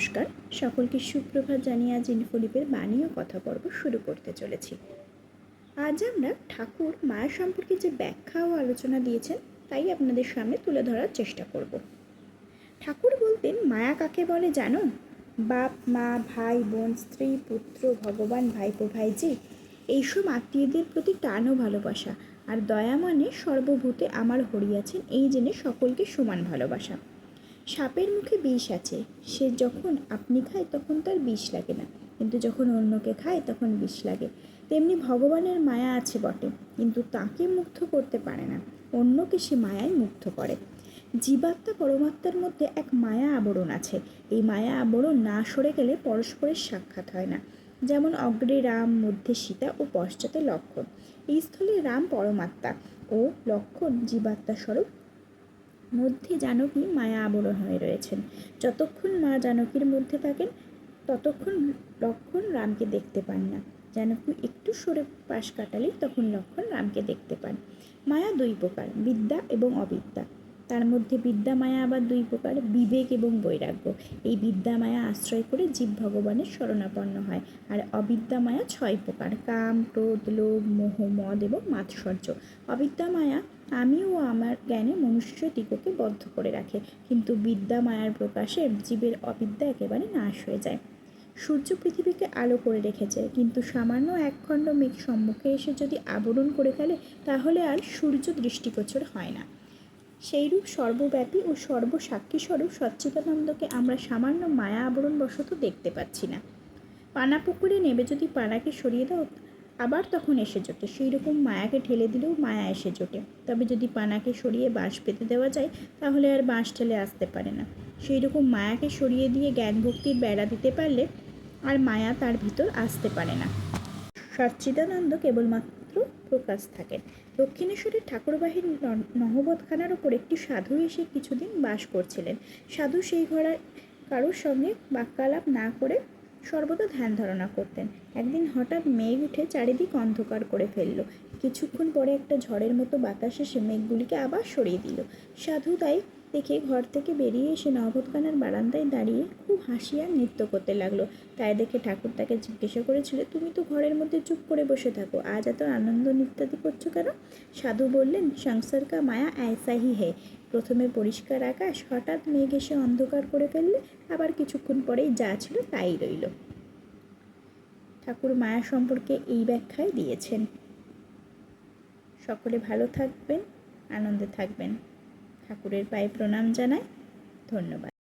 নমস্কার, সকলকে সুপ্রভাত জানিয়ে আজ ইনফোলিপের বাণী ও কথা পর্ব শুরু করতে চলেছি। আজ আমরা ঠাকুর মায়া সম্পর্কে যে ব্যাখ্যা ও আলোচনা দিয়েছেন তাই আপনাদের সামনে তুলে ধরার চেষ্টা করব। ঠাকুর বলতেন, মায়া কাকে বলে জানো? বাপ মা, ভাই বোন, স্ত্রী পুত্র, ভগবান, ভাইপো ভাইজি, এইসব আত্মীয়দের প্রতি টান ও ভালোবাসা। আর দয়া মানে সর্বভূতে আমার হরিয়াছেন এই জেনে সকলকে সমান ভালোবাসা। সাপের মুখে বিষ আছে, সে যখন আপনি খায় তখন তার বিষ লাগে না, কিন্তু যখন অন্যকে খায় তখন বিষ লাগে। তেমনি ভগবানের মায়া আছে বটে, কিন্তু তাকে মুগ্ধ করতে পারে না, অন্যকে সে মায়ায় মুগ্ধ করে। জীবাত্মা পরমাত্মার মধ্যে এক মায়া আবরণ আছে। এই মায়া আবরণ না সরে গেলে পরস্পরের সাক্ষাৎ হয় না। যেমন অগ্রে রাম, মধ্যে সীতা ও পশ্চাতে লক্ষ্মণ। এই স্থলে রাম পরমাত্মা ও লক্ষ্মণ জীবাত্মা স্বরূপ, মধ্যে জানকী মায়া আবরণ হয়ে রয়েছেন। যতক্ষণ মা জানকীর মধ্যে থাকেন ততক্ষণ লক্ষ্মণ রামকে দেখতে পান না। জানকী একটু সরে পাশ কাটালেই তখন লক্ষ্মণ রামকে দেখতে পান। মায়া দুই প্রকার, বিদ্যা এবং অবিদ্যা। তার মধ্যে বিদ্যা মায়া আবার দুই প্রকার, বিবেক এবং বৈরাগ্য। এই বিদ্যা মায়া আশ্রয় করে জীব ভগবানের শরণাপন্ন হয়। আর অবিদ্যা মায়া 6 প্রকার, কাম, ক্রোধ, লোভ, মোহ, মদ এবং মাৎসর্য। অবিদ্যা মায়া আমি ও আমার জ্ঞানে মনুষ্যদিগকে বদ্ধ করে রাখে, কিন্তু বিদ্যা মায়ার প্রকাশে জীবের অবিদ্যা একেবারে নাশ হয়ে যায়। সূর্য পৃথিবীকে আলো করে রেখেছে, কিন্তু সামান্য একখণ্ড মেঘ সম্মুখে এসে যদি আবরণ করে ফেলে তাহলে আর সূর্য দৃষ্টিগোচর হয় না। সেইরূপ সর্বব্যাপী ও সর্বসাক্ষী স্বরূপ সচ্চিদানন্দকে আমরা সামান্য মায়া আবরণ বশত দেখতে পাচ্ছি না। পানা পুকুরে নেবে যদি পানাকে সরিয়ে দাও আবার তখন এসে জোটে, সেই রকম মায়াকে ঠেলে দিলেও মায়া এসে জোটে। তবে যদি পানাকে সরিয়ে বাঁশ পেতে দেওয়া যায় তাহলে আর বাঁশ ঠেলে আসতে পারে না। সেই রকম মায়াকে সরিয়ে দিয়ে জ্ঞান ভক্তির বেড়া দিতে পারলে আর মায়া তার ভিতর আসতে পারে না। সচ্চিদানন্দ কেবলমাত্র প্রকাশ থাকেন। দক্ষিণেশ্বরের ঠাকুরবাহির নহবতখানার ওপর একটি সাধু এসে কিছুদিন বাস করছিলেন। সাধু সেই ঘরে কারোর সঙ্গে বাক্যালাপ না করে সর্বদা ধ্যান ধারণা করতেন। একদিন হঠাৎ মেঘ উঠে চারিদিক অন্ধকার করে ফেলল। কিছুক্ষণ পরে একটা ঝড়ের মতো বাতাস এসে মেঘগুলিকে আবার সরিয়ে দিল। সাধু তাই দেখে ঘর থেকে বেরিয়ে এসে নহবতখানার বারান্দায় দাঁড়িয়ে খুব হাসি আর নৃত্য করতে লাগলো। তাই দেখে ঠাকুর তাকে জিজ্ঞাসা করেছিল, তুমি তো ঘরের মধ্যে চুপ করে বসে থাকো, আজ এত আনন্দ নৃত্যাদি করছো কেন? সাধু বললেন, সংসার কা মায়া ऐसा ही है। প্রথমে পরিষ্কার আকাশ, হঠাৎ মেঘ এসে অন্ধকার করে ফেললে, আবার কিছুক্ষণ পরেই যা ছিল তাই রইল। ঠাকুর মায়া সম্পর্কে এই ব্যাখ্যাই দিয়েছেন। সকলে ভালো থাকবেন, আনন্দে থাকবেন। ঠাকুরের পায়ে প্রণাম জানাই। ধন্যবাদ।